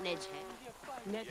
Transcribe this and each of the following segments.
نجهة نج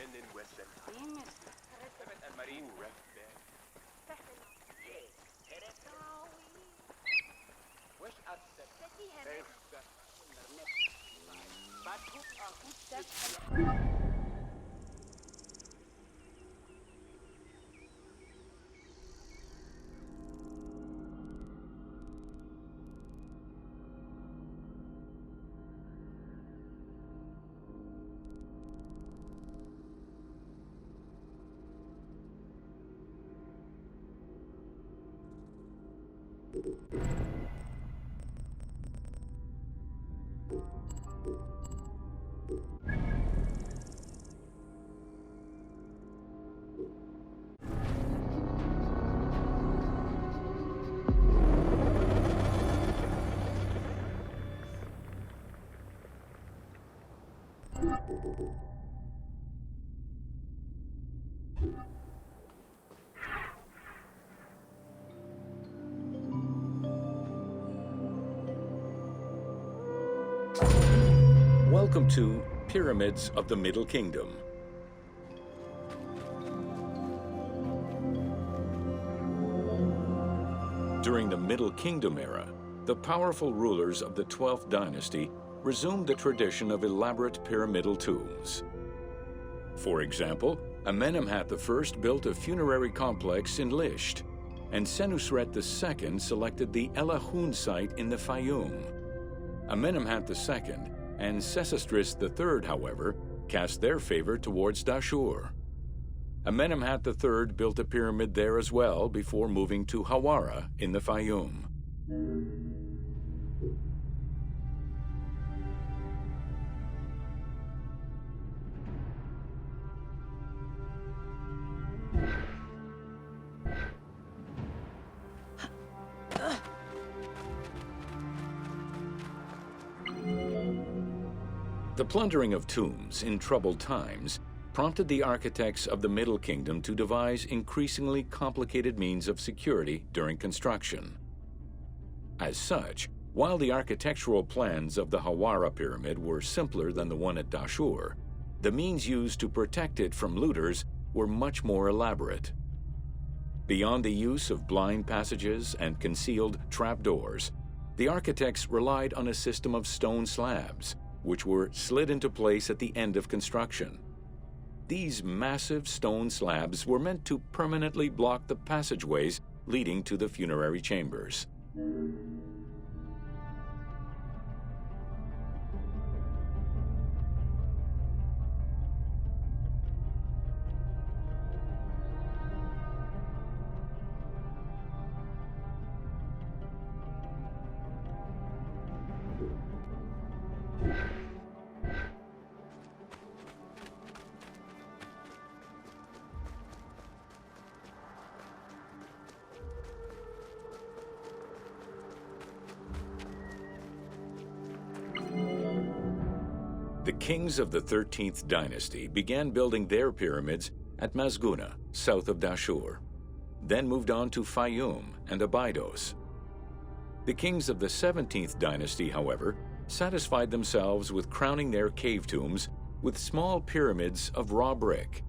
Welcome to Pyramids of the Middle Kingdom. During the Middle Kingdom era, the powerful rulers of the 12th dynasty resumed the tradition of elaborate pyramidal tombs. For example, Amenemhat I built a funerary complex in Lisht, and Senusret II selected the Elahun site in the Fayum. Amenemhat II and Sesostris III, however, cast their favor towards Dashur. Amenemhat III built a pyramid there as well before moving to Hawara in the Fayum. The plundering of tombs in troubled times prompted the architects of the Middle Kingdom to devise increasingly complicated means of security during construction. As such, while the architectural plans of the Hawara pyramid were simpler than the one at Dashur, the means used to protect it from looters were much more elaborate. Beyond the use of blind passages and concealed trapdoors, the architects relied on a system of stone slabs, which were slid into place at the end of construction. These massive stone slabs were meant to permanently block the passageways leading to the funerary chambers. The kings of the 13th dynasty began building their pyramids at Mazguna, south of Dashur, then moved on to Fayum and Abydos. The kings of the 17th dynasty, however, satisfied themselves with crowning their cave tombs with small pyramids of raw brick.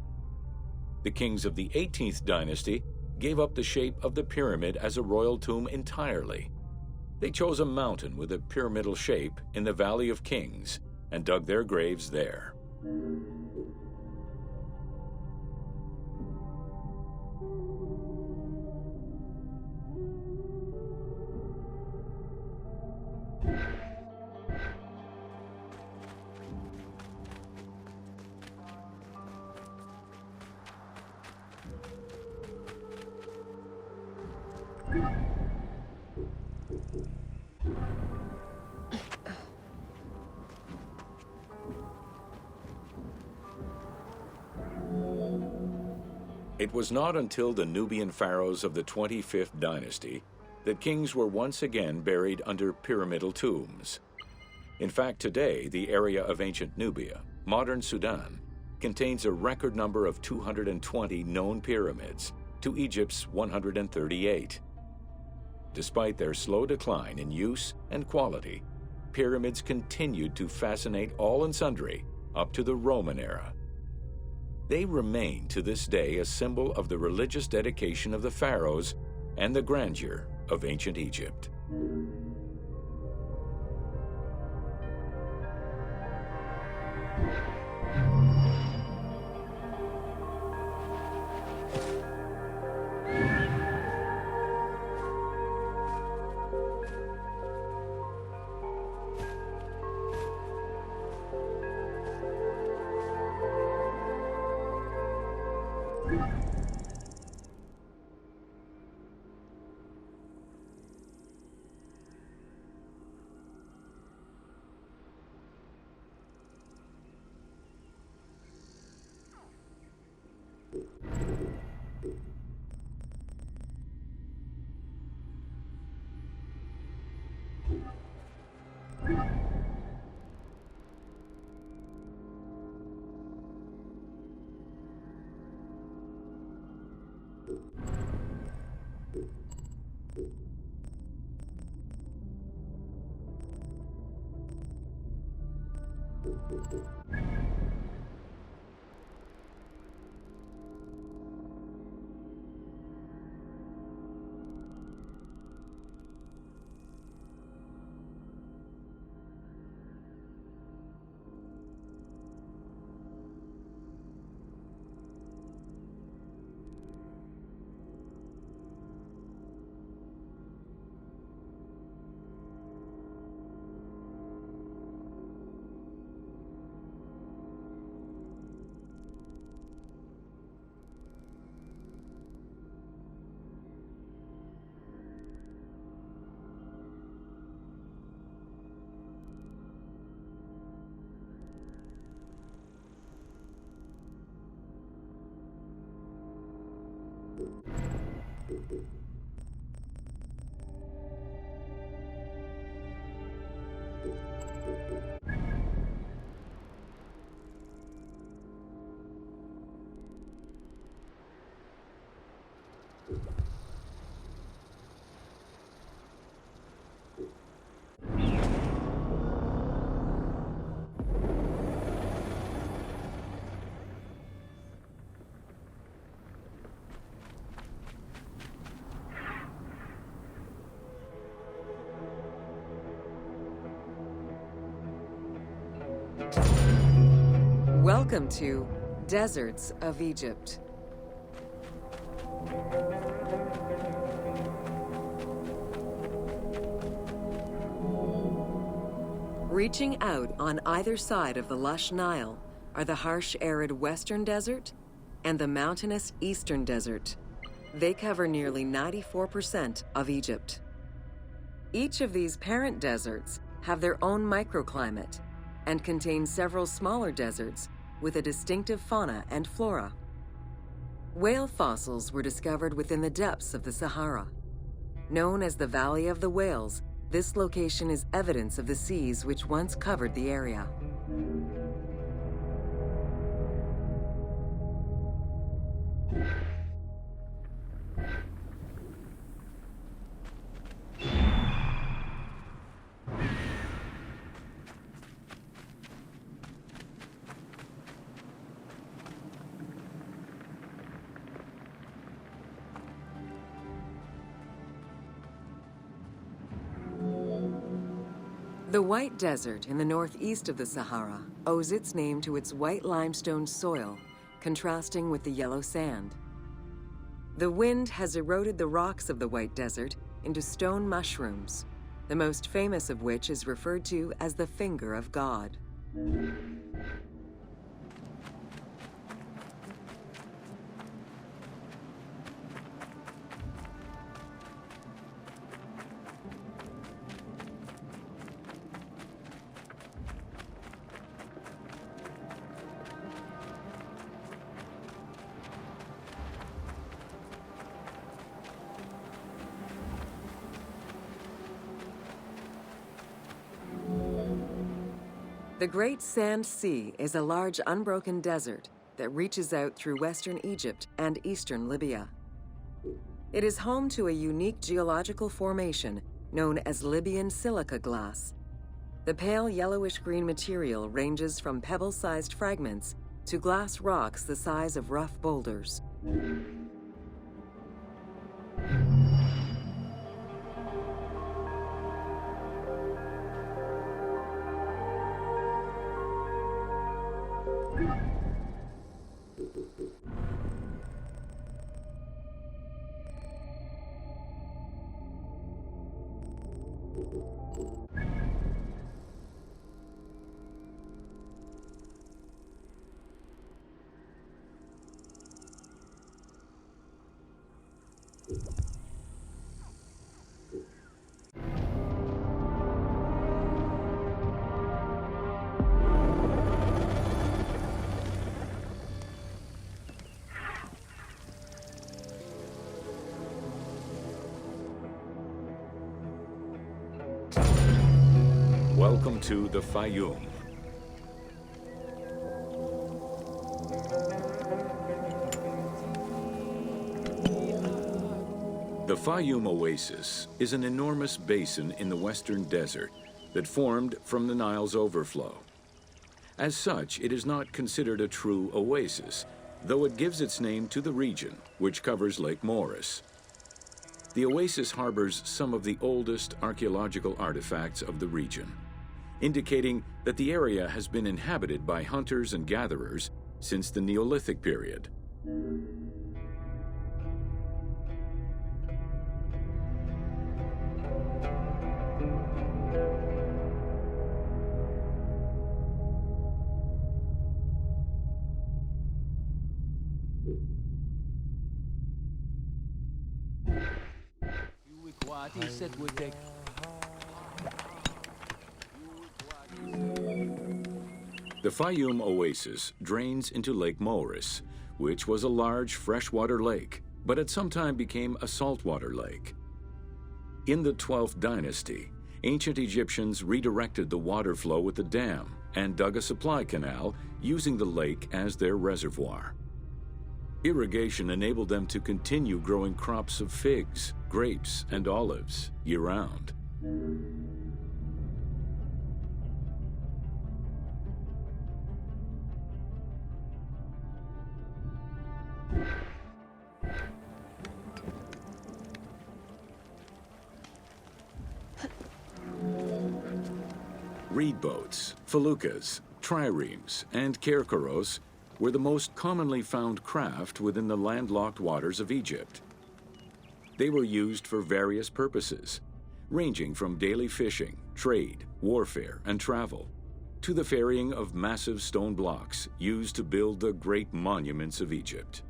The kings of the 18th dynasty gave up the shape of the pyramid as a royal tomb entirely. They chose a mountain with a pyramidal shape in the Valley of Kings and dug their graves there. It was not until the Nubian pharaohs of the 25th dynasty that kings were once again buried under pyramidal tombs. In fact, today, the area of ancient Nubia, modern Sudan, contains a record number of 220 known pyramids to Egypt's 138. Despite their slow decline in use and quality, pyramids continued to fascinate all and sundry up to the Roman era. They remain to this day a symbol of the religious dedication of the pharaohs and the grandeur of ancient Egypt. Welcome to Deserts of Egypt. Reaching out on either side of the lush Nile are the harsh, arid Western Desert and the mountainous Eastern Desert. They cover nearly 94% of Egypt. Each of these parent deserts have their own microclimate and contain several smaller deserts with a distinctive fauna and flora. Whale fossils were discovered within the depths of the Sahara. Known as the Valley of the Whales, this location is evidence of the seas which once covered the area. The White Desert in the northeast of the Sahara owes its name to its white limestone soil, contrasting with the yellow sand. The wind has eroded the rocks of the White Desert into stone mushrooms, the most famous of which is referred to as the Finger of God. The Great Sand Sea is a large unbroken desert that reaches out through western Egypt and eastern Libya. It is home to a unique geological formation known as Libyan silica glass. The pale yellowish-green material ranges from pebble-sized fragments to glass rocks the size of rough boulders. Welcome to the Fayoum. The Fayoum Oasis is an enormous basin in the western desert that formed from the Nile's overflow. As such, it is not considered a true oasis, though it gives its name to the region, which covers Lake Moeris. The oasis harbors some of the oldest archaeological artifacts of the region, indicating that the area has been inhabited by hunters and gatherers since the Neolithic period. The Fayoum Oasis drains into Lake Moeris, which was a large freshwater lake, but at some time became a saltwater lake. In the 12th dynasty, ancient Egyptians redirected the water flow with a dam and dug a supply canal using the lake as their reservoir. Irrigation enabled them to continue growing crops of figs, grapes, and olives year-round. Reed boats, feluccas, triremes, and kerkeros were the most commonly found craft within the landlocked waters of Egypt. They were used for various purposes, ranging from daily fishing, trade, warfare, and travel, to the ferrying of massive stone blocks used to build the great monuments of Egypt.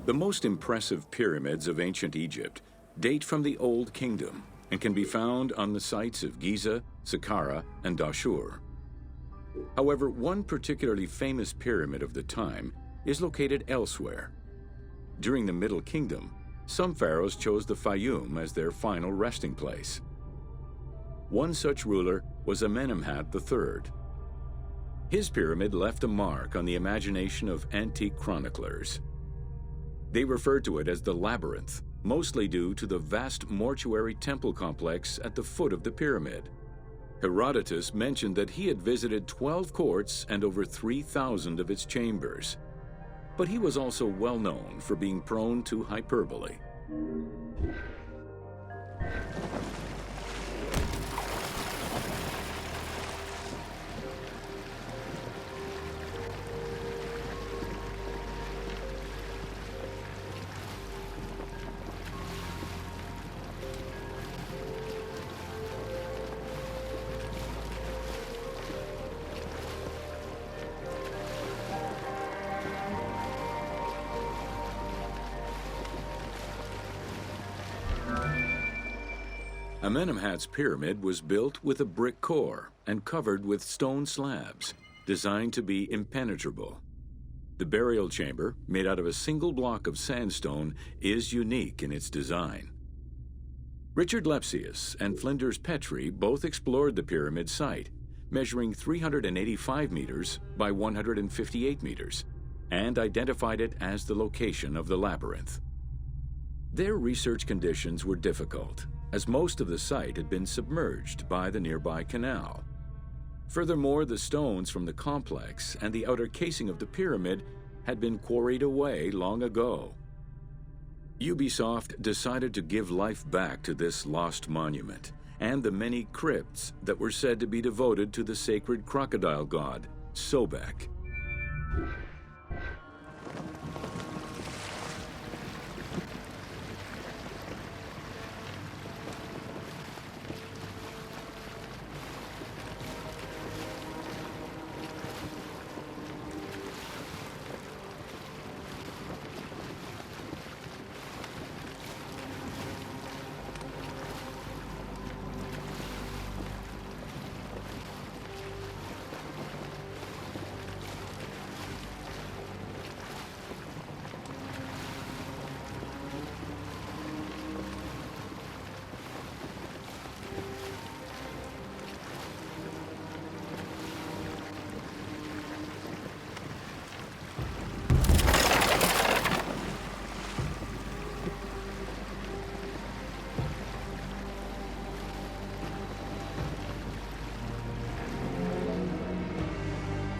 The most impressive pyramids of ancient Egypt date from the Old Kingdom and can be found on the sites of Giza, Saqqara, and Dashur. However, one particularly famous pyramid of the time is located elsewhere. During the Middle Kingdom, some pharaohs chose the Fayoum as their final resting place. One such ruler was Amenemhat III. His pyramid left a mark on the imagination of antique chroniclers. They referred to it as the Labyrinth, mostly due to the vast mortuary temple complex at the foot of the pyramid. Herodotus mentioned that he had visited 12 courts and over 3,000 of its chambers. But he was also well known for being prone to hyperbole. Amenemhat's pyramid was built with a brick core and covered with stone slabs, designed to be impenetrable. The burial chamber, made out of a single block of sandstone, is unique in its design. Richard Lepsius and Flinders Petrie both explored the pyramid site, measuring 385 meters by 158 meters, and identified it as the location of the labyrinth. Their research conditions were difficult, as most of the site had been submerged by the nearby canal. Furthermore, the stones from the complex and the outer casing of the pyramid had been quarried away long ago. Ubisoft decided to give life back to this lost monument and the many crypts that were said to be devoted to the sacred crocodile god, Sobek.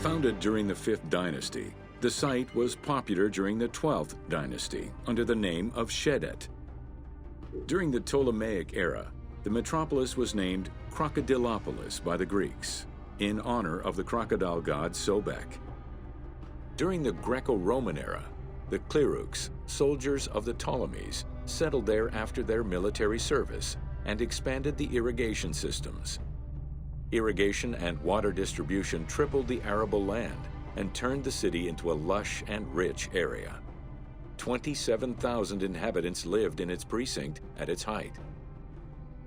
Founded during the 5th dynasty, the site was popular during the 12th dynasty under the name of Shedet. During the Ptolemaic era, the metropolis was named Crocodilopolis by the Greeks, in honor of the crocodile god Sobek. During the Greco-Roman era, the Cleruks, soldiers of the Ptolemies, settled there after their military service and expanded the irrigation systems. Irrigation and water distribution tripled the arable land and turned the city into a lush and rich area. 27,000 inhabitants lived in its precinct at its height.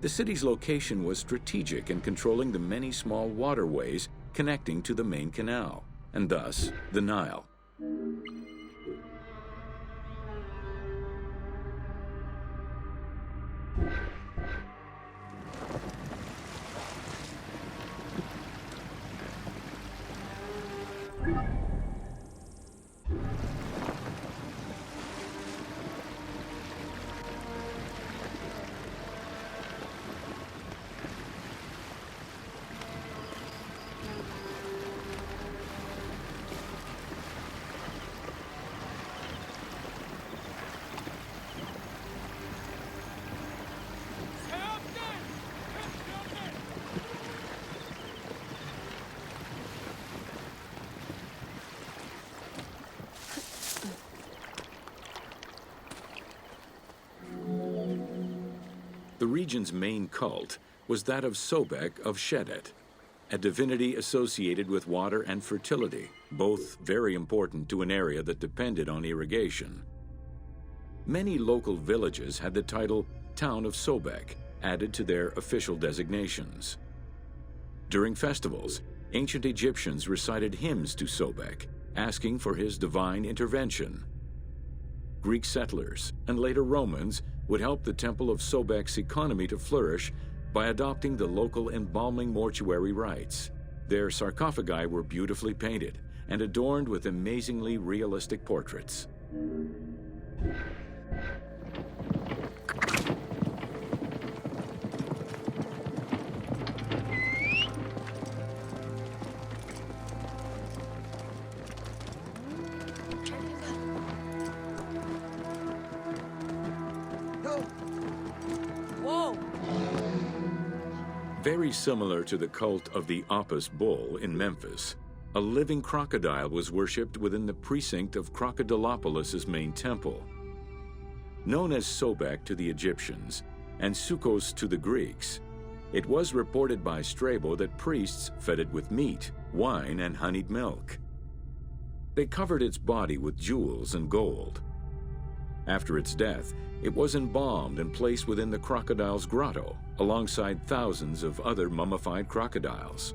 The city's location was strategic in controlling the many small waterways connecting to the main canal, and thus the Nile. The region's main cult was that of Sobek of Shedet, a divinity associated with water and fertility, both very important to an area that depended on irrigation. Many local villages had the title Town of Sobek added to their official designations. During festivals, ancient Egyptians recited hymns to Sobek, asking for his divine intervention. Greek settlers, and later Romans, would help the Temple of Sobek's economy to flourish by adopting the local embalming mortuary rites. Their sarcophagi were beautifully painted and adorned with amazingly realistic portraits. Whoa! Very similar to the cult of the Apis bull in Memphis, a living crocodile was worshipped within the precinct of Crocodilopolis's main temple. Known as Sobek to the Egyptians and Sukkos to the Greeks, it was reported by Strabo that priests fed it with meat, wine, and honeyed milk. They covered its body with jewels and gold. After its death, it was embalmed and placed within the crocodile's grotto, alongside thousands of other mummified crocodiles.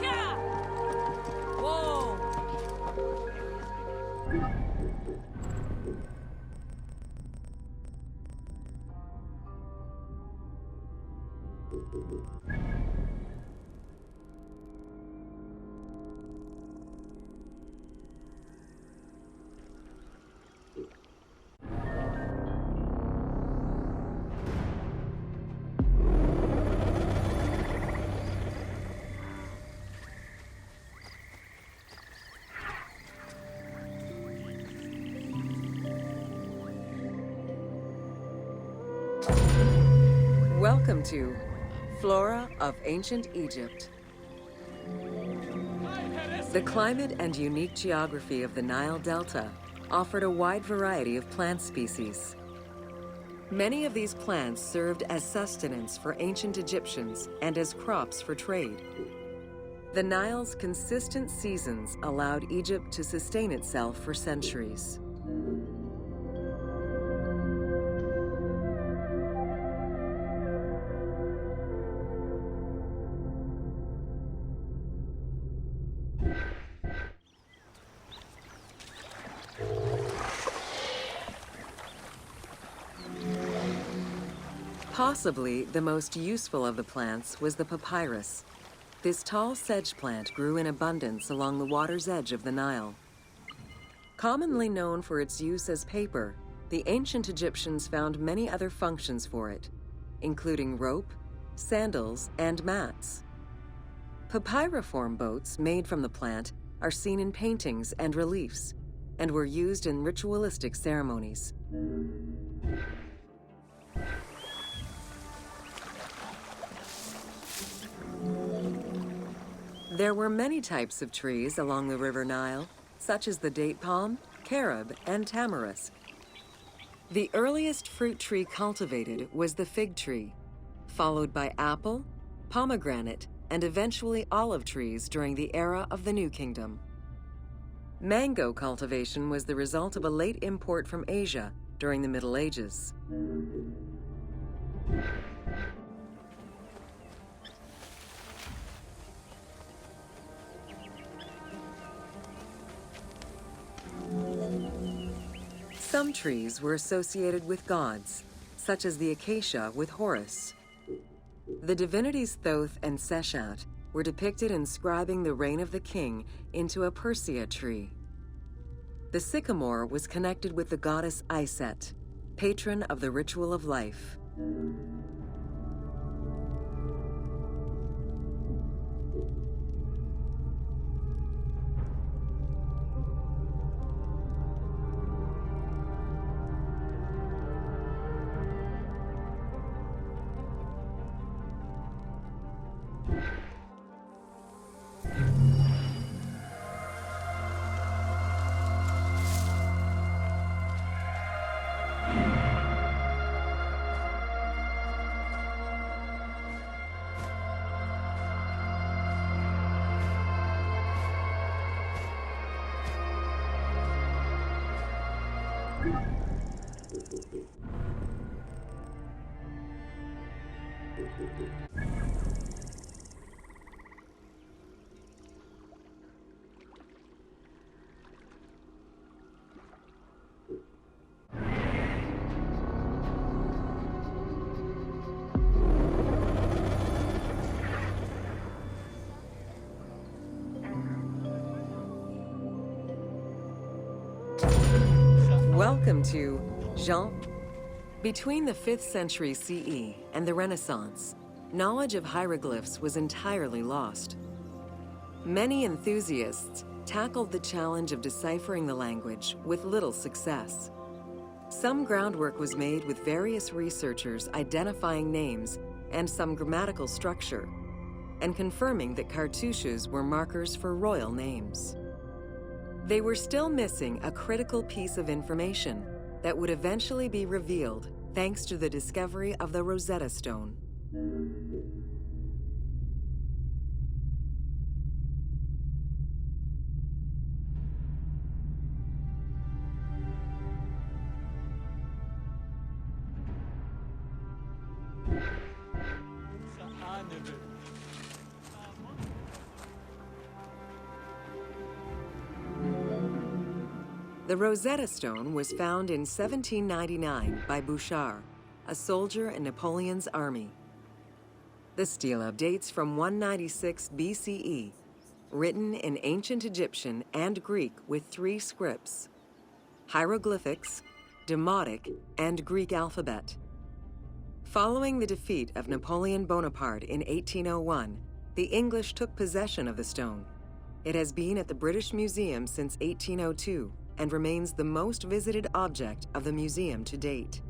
Yeah! Whoa! Welcome to Flora of Ancient Egypt. The climate and unique geography of the Nile Delta offered a wide variety of plant species. Many of these plants served as sustenance for ancient Egyptians and as crops for trade. The Nile's consistent seasons allowed Egypt to sustain itself for centuries. Possibly the most useful of the plants was the papyrus. This tall sedge plant grew in abundance along the water's edge of the Nile. Commonly known for its use as paper, the ancient Egyptians found many other functions for it, including rope, sandals, and mats. Papyriform boats made from the plant are seen in paintings and reliefs, and were used in ritualistic ceremonies. There were many types of trees along the River Nile, such as the date palm, carob, and tamarisk. The earliest fruit tree cultivated was the fig tree, followed by apple, pomegranate, and eventually olive trees during the era of the New Kingdom. Mango cultivation was the result of a late import from Asia during the Middle Ages. Some trees were associated with gods, such as the acacia with Horus. The divinities Thoth and Seshat were depicted inscribing the reign of the king into a Persea tree. The sycamore was connected with the goddess Iset, patron of the ritual of life. Welcome to Jean. Between the 5th century CE and the Renaissance, knowledge of hieroglyphs was entirely lost. Many enthusiasts tackled the challenge of deciphering the language with little success. Some groundwork was made with various researchers identifying names and some grammatical structure, and confirming that cartouches were markers for royal names. They were still missing a critical piece of information that would eventually be revealed thanks to the discovery of the Rosetta Stone. The Rosetta Stone was found in 1799 by Bouchard, a soldier in Napoleon's army. The stela dates from 196 BCE, written in ancient Egyptian and Greek with 3 scripts: hieroglyphics, Demotic, and Greek alphabet. Following the defeat of Napoleon Bonaparte in 1801, the English took possession of the stone. It has been at the British Museum since 1802 and remains the most visited object of the museum to date.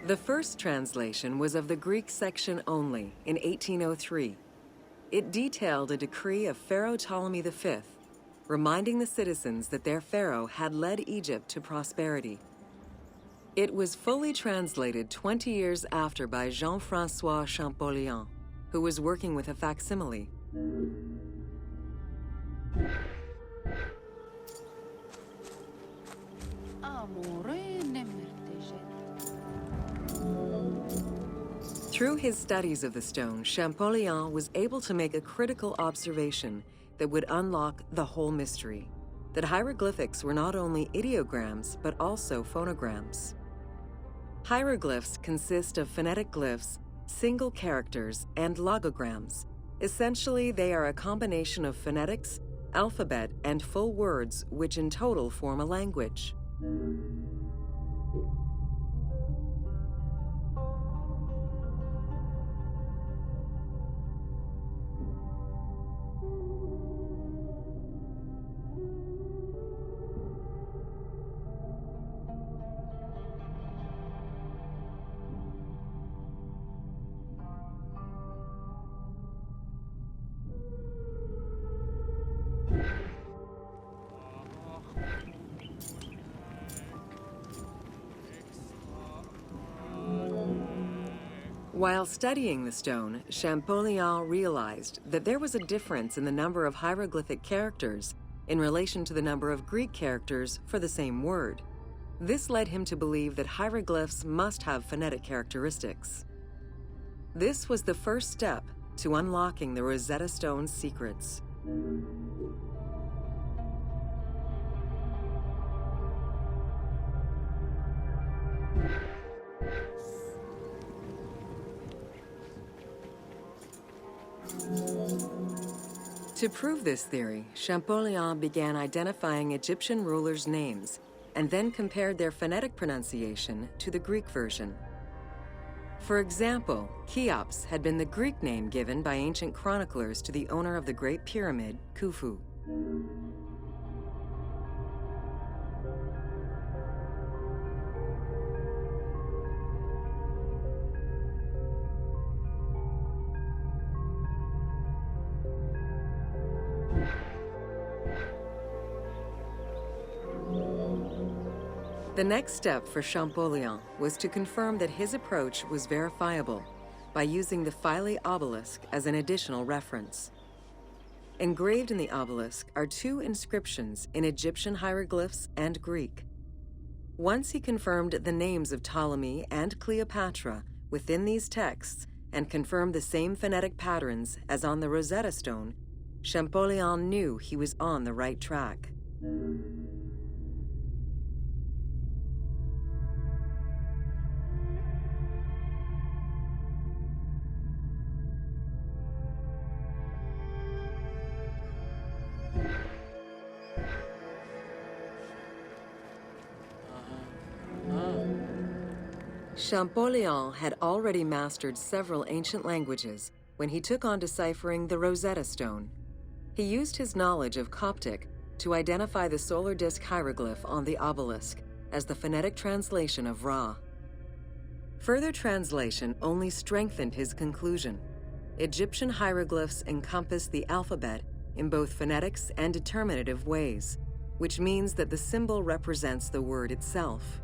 The first translation was of the Greek section only in 1803. It detailed a decree of Pharaoh Ptolemy V, reminding the citizens that their pharaoh had led Egypt to prosperity. It was fully translated 20 years after by Jean-François Champollion, who was working with a facsimile. Through his studies of the stone, Champollion was able to make a critical observation that would unlock the whole mystery: that hieroglyphics were not only ideograms, but also phonograms. Hieroglyphs consist of phonetic glyphs, single characters, and logograms. Essentially, they are a combination of phonetics, alphabet, and full words, which in total form a language. While studying the stone, Champollion realized that there was a difference in the number of hieroglyphic characters in relation to the number of Greek characters for the same word. This led him to believe that hieroglyphs must have phonetic characteristics. This was the first step to unlocking the Rosetta Stone's secrets. To prove this theory, Champollion began identifying Egyptian rulers' names and then compared their phonetic pronunciation to the Greek version. For example, Cheops had been the Greek name given by ancient chroniclers to the owner of the Great Pyramid, Khufu. The next step for Champollion was to confirm that his approach was verifiable by using the Philae obelisk as an additional reference. Engraved in the obelisk are 2 inscriptions in Egyptian hieroglyphs and Greek. Once he confirmed the names of Ptolemy and Cleopatra within these texts and confirmed the same phonetic patterns as on the Rosetta Stone, Champollion knew he was on the right track. Champollion had already mastered several ancient languages when he took on deciphering the Rosetta Stone. He used his knowledge of Coptic to identify the solar disk hieroglyph on the obelisk as the phonetic translation of Ra. Further translation only strengthened his conclusion. Egyptian hieroglyphs encompass the alphabet in both phonetics and determinative ways, which means that the symbol represents the word itself.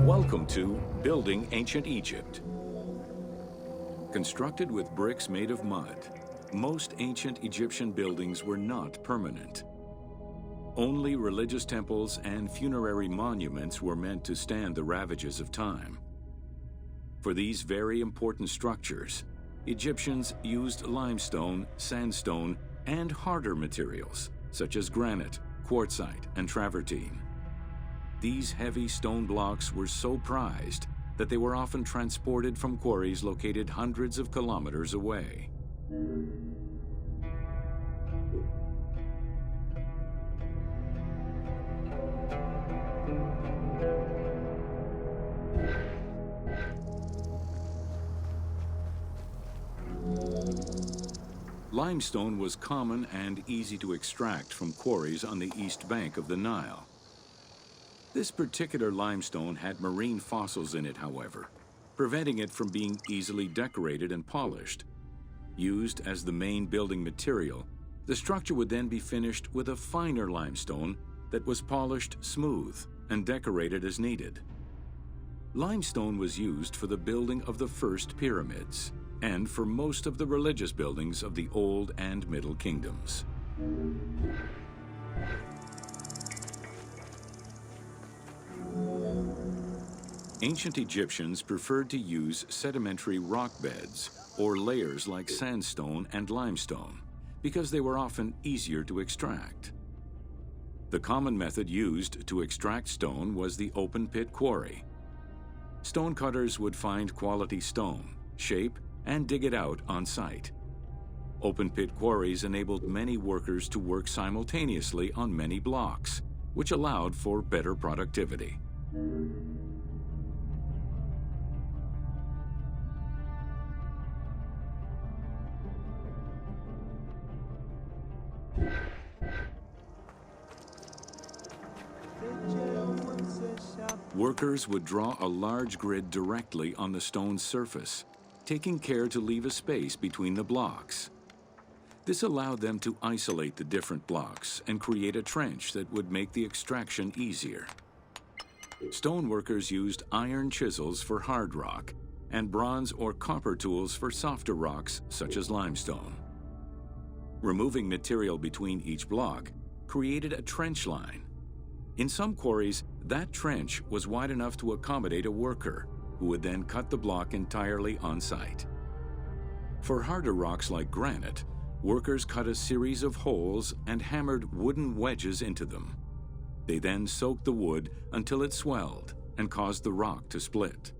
Welcome to Building Ancient Egypt. Constructed with bricks made of mud, most ancient Egyptian buildings were not permanent. Only religious temples and funerary monuments were meant to stand the ravages of time. For these very important structures, Egyptians used limestone, sandstone, and harder materials, such as granite, quartzite, and travertine. These heavy stone blocks were so prized that they were often transported from quarries located hundreds of kilometers away. Limestone was common and easy to extract from quarries on the east bank of the Nile. This particular limestone had marine fossils in it, however, preventing it from being easily decorated and polished. Used as the main building material, the structure would then be finished with a finer limestone that was polished smooth and decorated as needed. Limestone was used for the building of the first pyramids and for most of the religious buildings of the Old and Middle Kingdoms. Ancient Egyptians preferred to use sedimentary rock beds or layers like sandstone and limestone because they were often easier to extract. The common method used to extract stone was the open-pit quarry. Stonecutters would find quality stone, shape, and dig it out on site. Open-pit quarries enabled many workers to work simultaneously on many blocks, which allowed for better productivity. Workers would draw a large grid directly on the stone's surface, taking care to leave a space between the blocks. This allowed them to isolate the different blocks and create a trench that would make the extraction easier. Stoneworkers used iron chisels for hard rock and bronze or copper tools for softer rocks such as limestone. Removing material between each block created a trench line. In some quarries, that trench was wide enough to accommodate a worker, who would then cut the block entirely on site. For harder rocks like granite, workers cut a series of holes and hammered wooden wedges into them. They then soaked the wood until it swelled and caused the rock to split.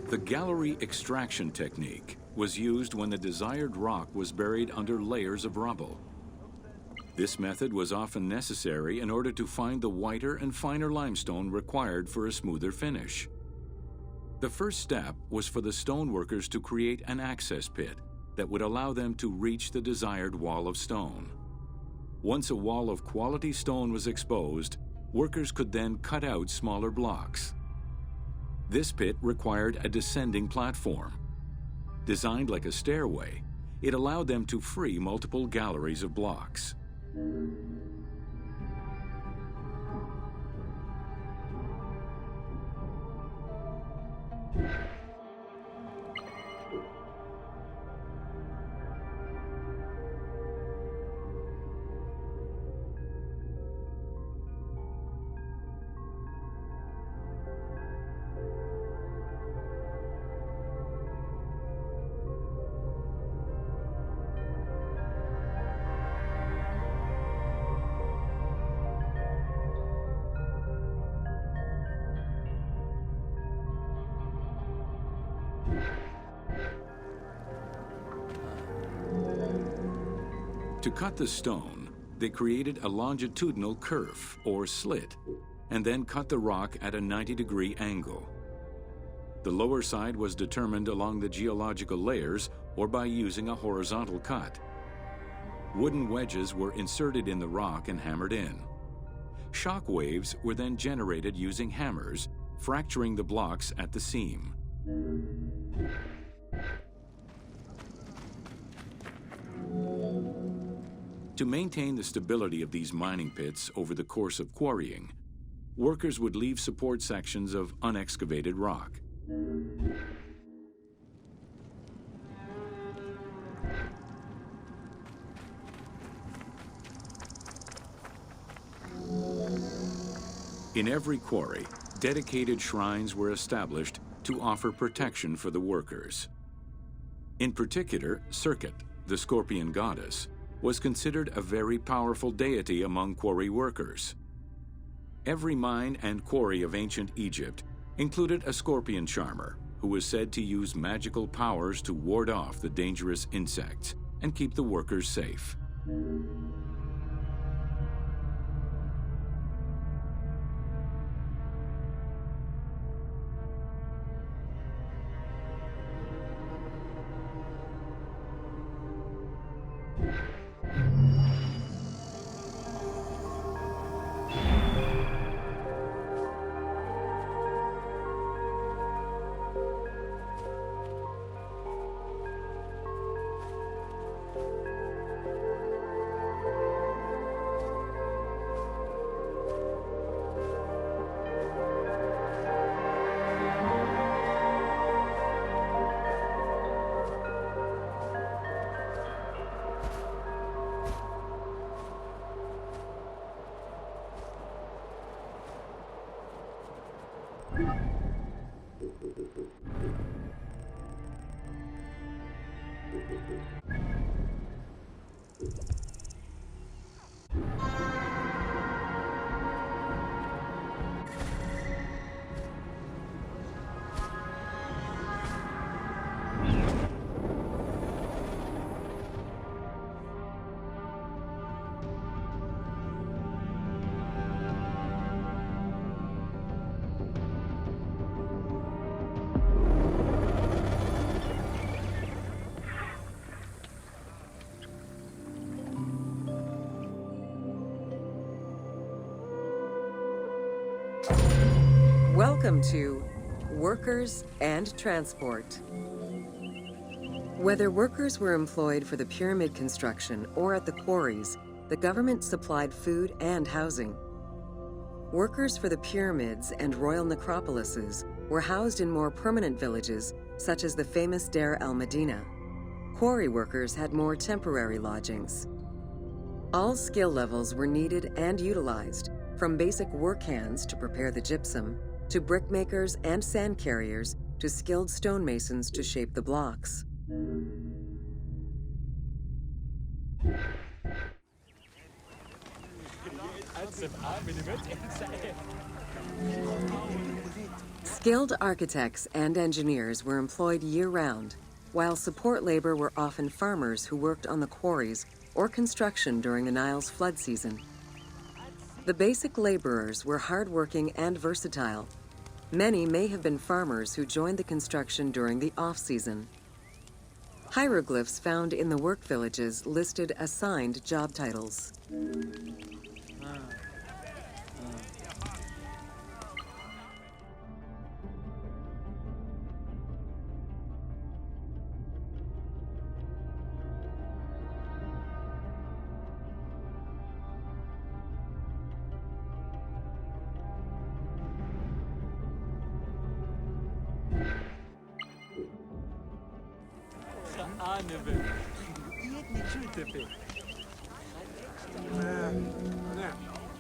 The gallery extraction technique was used when the desired rock was buried under layers of rubble. This method was often necessary in order to find the whiter and finer limestone required for a smoother finish. The first step was for the stoneworkers to create an access pit that would allow them to reach the desired wall of stone. Once a wall of quality stone was exposed, workers could then cut out smaller blocks. This pit required a descending platform. Designed like a stairway, it allowed them to free multiple galleries of blocks. To cut the stone, they created a longitudinal kerf, or slit, and then cut the rock at a 90-degree angle. The lower side was determined along the geological layers or by using a horizontal cut. Wooden wedges were inserted in the rock and hammered in. Shock waves were then generated using hammers, fracturing the blocks at the seam. To maintain the stability of these mining pits over the course of quarrying, workers would leave support sections of unexcavated rock. In every quarry, dedicated shrines were established to offer protection for the workers. In particular, Serket, the scorpion goddess, was considered a very powerful deity among quarry workers. Every mine and quarry of ancient Egypt included a scorpion charmer who was said to use magical powers to ward off the dangerous insects and keep the workers safe. Welcome to Workers and Transport. Whether workers were employed for the pyramid construction or at the quarries, the government supplied food and housing. Workers for the pyramids and royal necropolises were housed in more permanent villages, such as the famous Deir el-Medina. Quarry workers had more temporary lodgings. All skill levels were needed and utilized, from basic work hands to prepare the gypsum, to brickmakers and sand carriers, to skilled stonemasons to shape the blocks. Skilled architects and engineers were employed year-round, while support labor were often farmers who worked on the quarries or construction during the Nile's flood season. The basic laborers were hardworking and versatile. Many may have been farmers who joined the construction during the off-season. Hieroglyphs found in the work villages listed assigned job titles.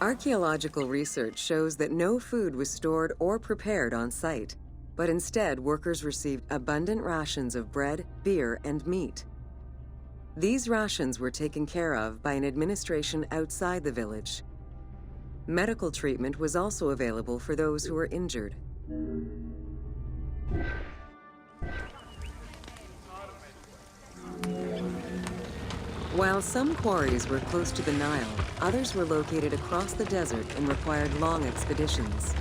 Archaeological research shows that no food was stored or prepared on site, but instead workers received abundant rations of bread, beer, and meat. These rations were taken care of by an administration outside the village. Medical treatment was also available for those who were injured. While some quarries were close to the Nile, others were located across the desert and required long expeditions.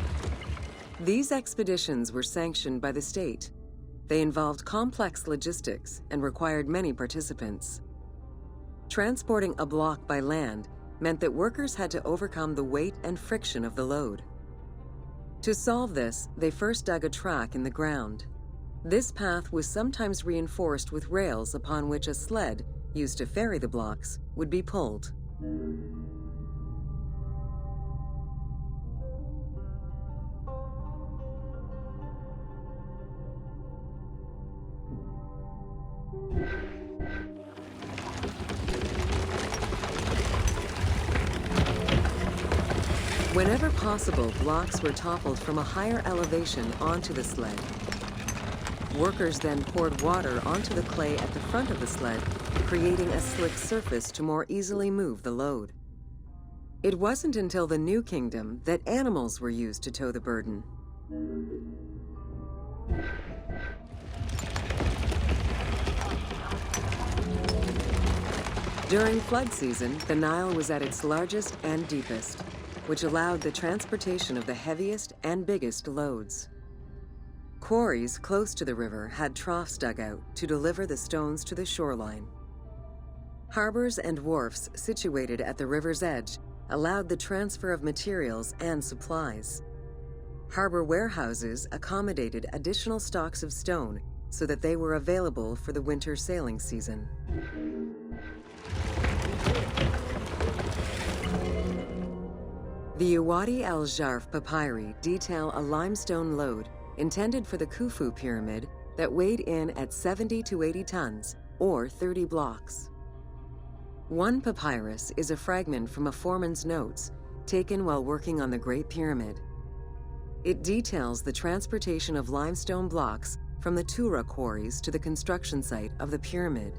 These expeditions were sanctioned by the state. They involved complex logistics and required many participants. Transporting a block by land meant that workers had to overcome the weight and friction of the load. To solve this, they first dug a track in the ground. This path was sometimes reinforced with rails upon which a sled, used to ferry the blocks, would be pulled. Whenever possible, blocks were toppled from a higher elevation onto the sled. Workers then poured water onto the clay at the front of the sled, creating a slick surface to more easily move the load. It wasn't until the New Kingdom that animals were used to tow the burden. During flood season, the Nile was at its largest and deepest, which allowed the transportation of the heaviest and biggest loads. Quarries close to the river had troughs dug out to deliver the stones to the shoreline. Harbors and wharfs situated at the river's edge allowed the transfer of materials and supplies. Harbor warehouses accommodated additional stocks of stone so that they were available for the winter sailing season. The Uwadi al-Jarf papyri detail a limestone load intended for the Khufu pyramid that weighed in at 70 to 80 tons, or 30 blocks. One papyrus is a fragment from a foreman's notes taken while working on the Great Pyramid. It details the transportation of limestone blocks from the Tura quarries to the construction site of the pyramid.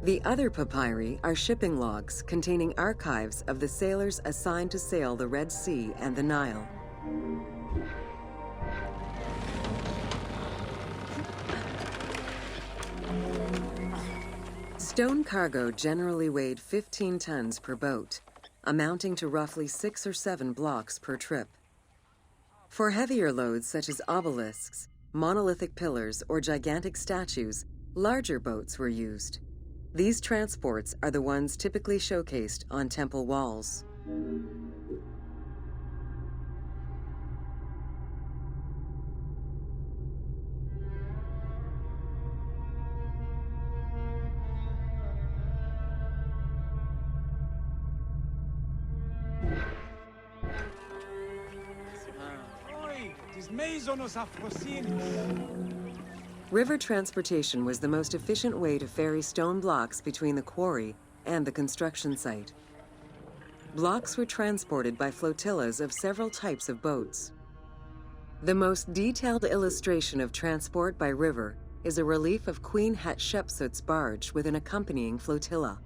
The other papyri are shipping logs containing archives of the sailors assigned to sail the Red Sea and the Nile. Stone cargo generally weighed 15 tons per boat, amounting to roughly 6 or 7 blocks per trip. For heavier loads such as obelisks, monolithic pillars, or gigantic statues, larger boats were used. These transports are the ones typically showcased on temple walls. River transportation was the most efficient way to ferry stone blocks between the quarry and the construction site. Blocks were transported by flotillas of several types of boats. The most detailed illustration of transport by river is a relief of Queen Hatshepsut's barge with an accompanying flotilla.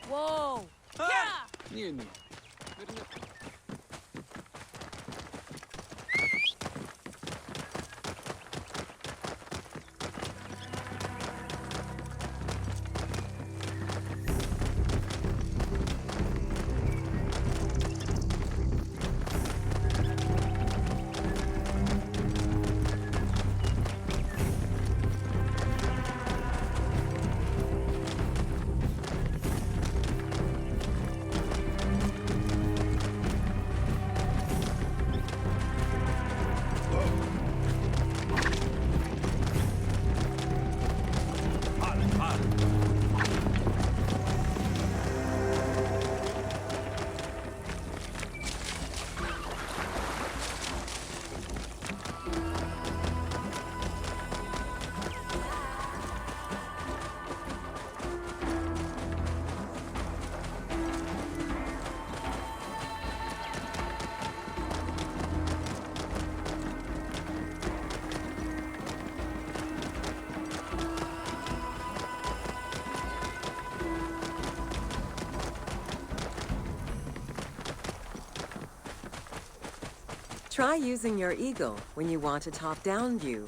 Whoa! Yeah! Try using your eagle when you want a top-down view.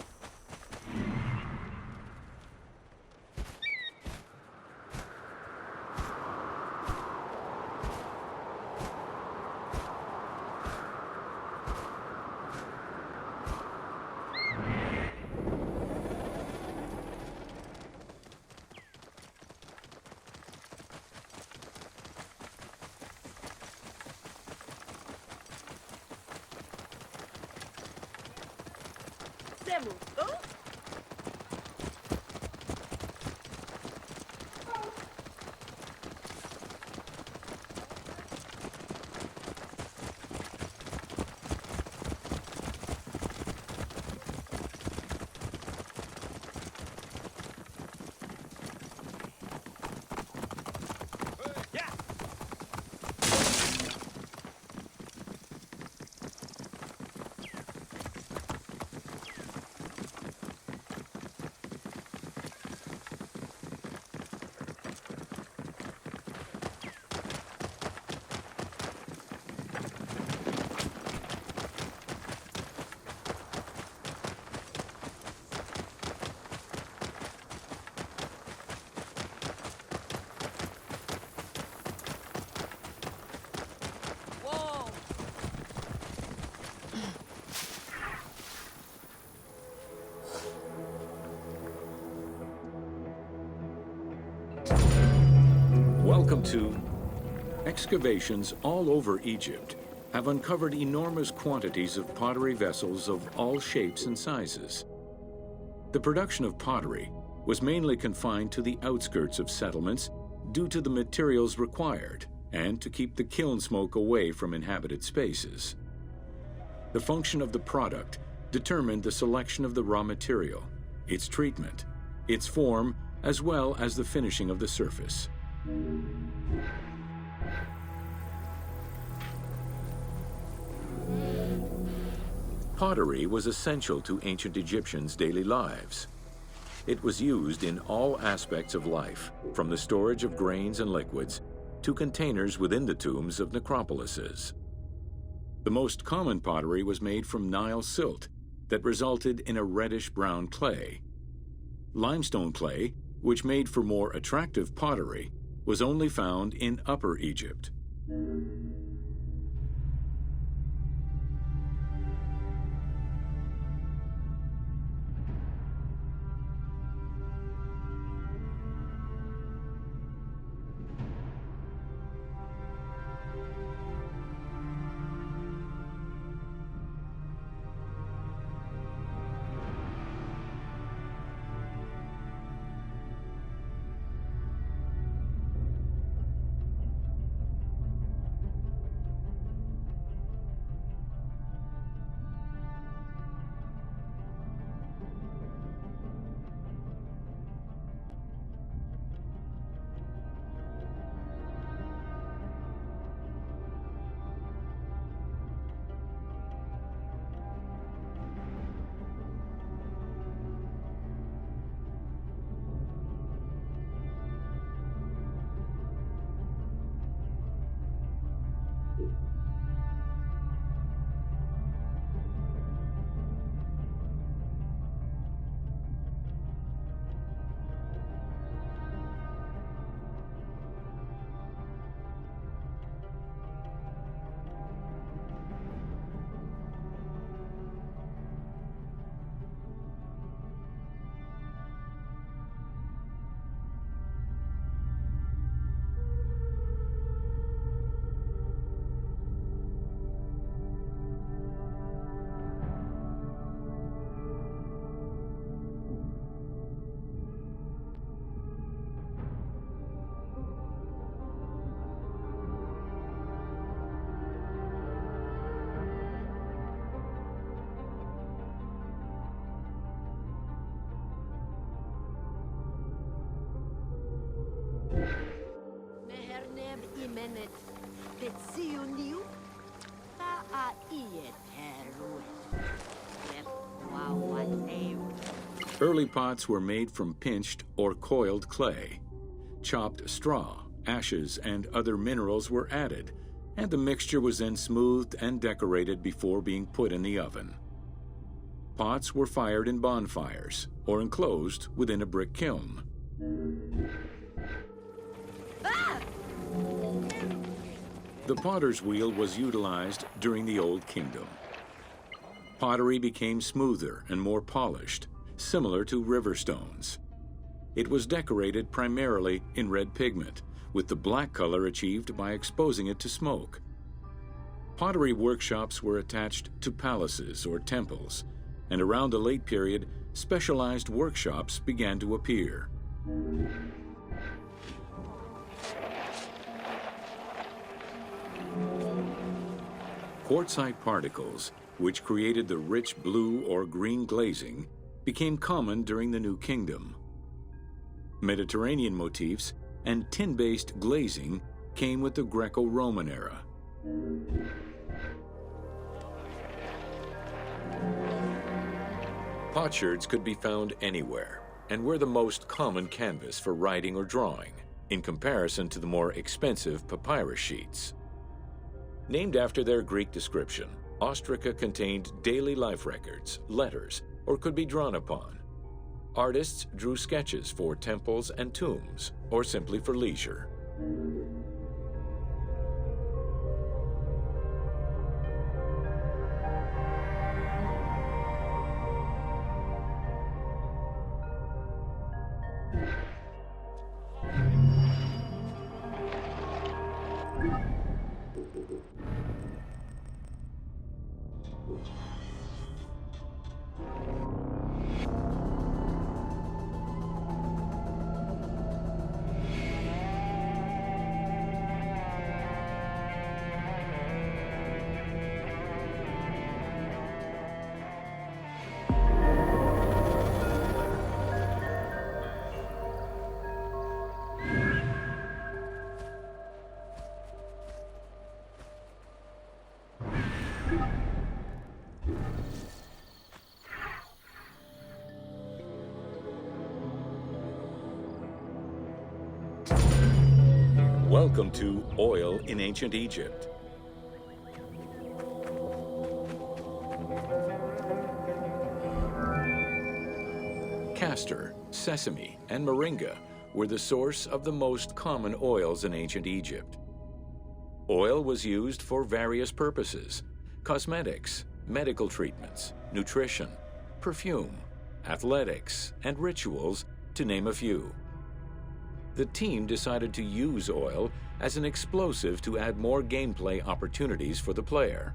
Welcome to... Excavations all over Egypt have uncovered enormous quantities of pottery vessels of all shapes and sizes. The production of pottery was mainly confined to the outskirts of settlements due to the materials required and to keep the kiln smoke away from inhabited spaces. The function of the product determined the selection of the raw material, its treatment, its form, as well as the finishing of the surface. Pottery was essential to ancient Egyptians' daily lives. It was used in all aspects of life, from the storage of grains and liquids to containers within the tombs of necropolises. The most common pottery was made from Nile silt that resulted in a reddish-brown clay, Limestone clay, which made for more attractive pottery, was only found in Upper Egypt. Early pots were made from pinched or coiled clay. Chopped straw, ashes, and other minerals were added, and the mixture was then smoothed and decorated before being put in the oven. Pots were fired in bonfires or enclosed within a brick kiln. The potter's wheel was utilized during the Old Kingdom. Pottery became smoother and more polished, similar to river stones. It was decorated primarily in red pigment, with the black color achieved by exposing it to smoke. Pottery workshops were attached to palaces or temples, and around the late period, specialized workshops began to appear. Quartzite particles, which created the rich blue or green glazing, became common during the New Kingdom. Mediterranean motifs and tin-based glazing came with the Greco-Roman era. Potsherds could be found anywhere and were the most common canvas for writing or drawing, in comparison to the more expensive papyrus sheets. Named after their Greek description, ostraca contained daily life records, letters, or could be drawn upon. Artists drew sketches for temples and tombs, or simply for leisure. Welcome to Oil in Ancient Egypt. castor, sesame, and moringa were the source of the most common oils in ancient Egypt. Oil was used for various purposes: cosmetics, medical treatments, nutrition, perfume, athletics, and rituals, to name a few. The team decided to use oil as an explosive to add more gameplay opportunities for the player.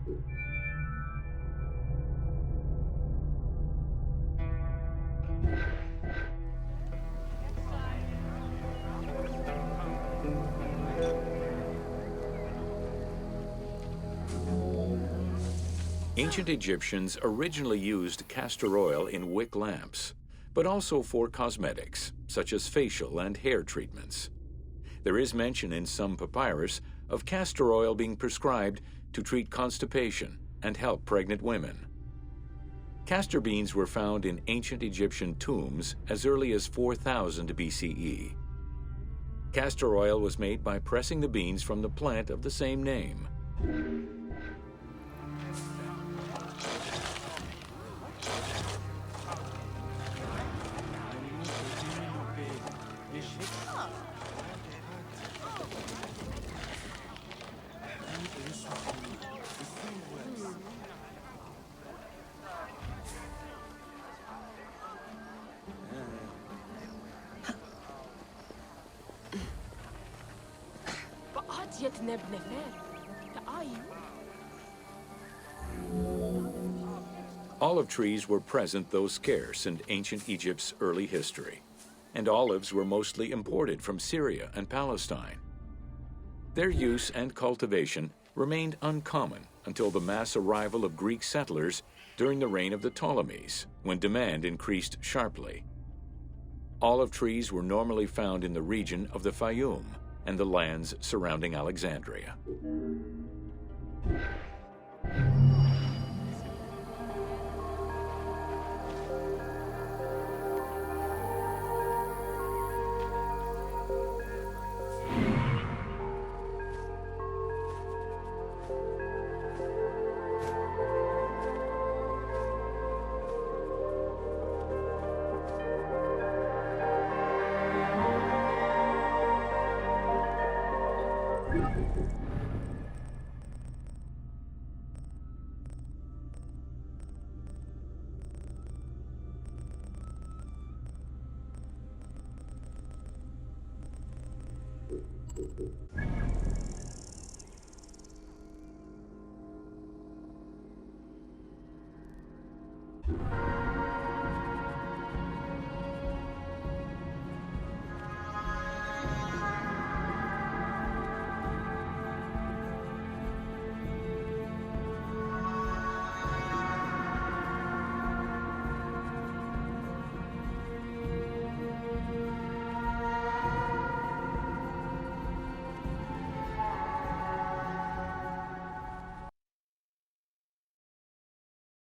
Ancient Egyptians originally used castor oil in wick lamps, but also for cosmetics, such as facial and hair treatments. There is mention in some papyrus of castor oil being prescribed to treat constipation and help pregnant women. Castor beans were found in ancient Egyptian tombs as early as 4000 BCE. Castor oil was made by pressing the beans from the plant of the same name. Olive trees were present, though scarce, in ancient Egypt's early history, and olives were mostly imported from Syria and Palestine. Their use and cultivation remained uncommon until the mass arrival of Greek settlers during the reign of the Ptolemies, when demand increased sharply. Olive trees were normally found in the region of the Fayum and the lands surrounding Alexandria.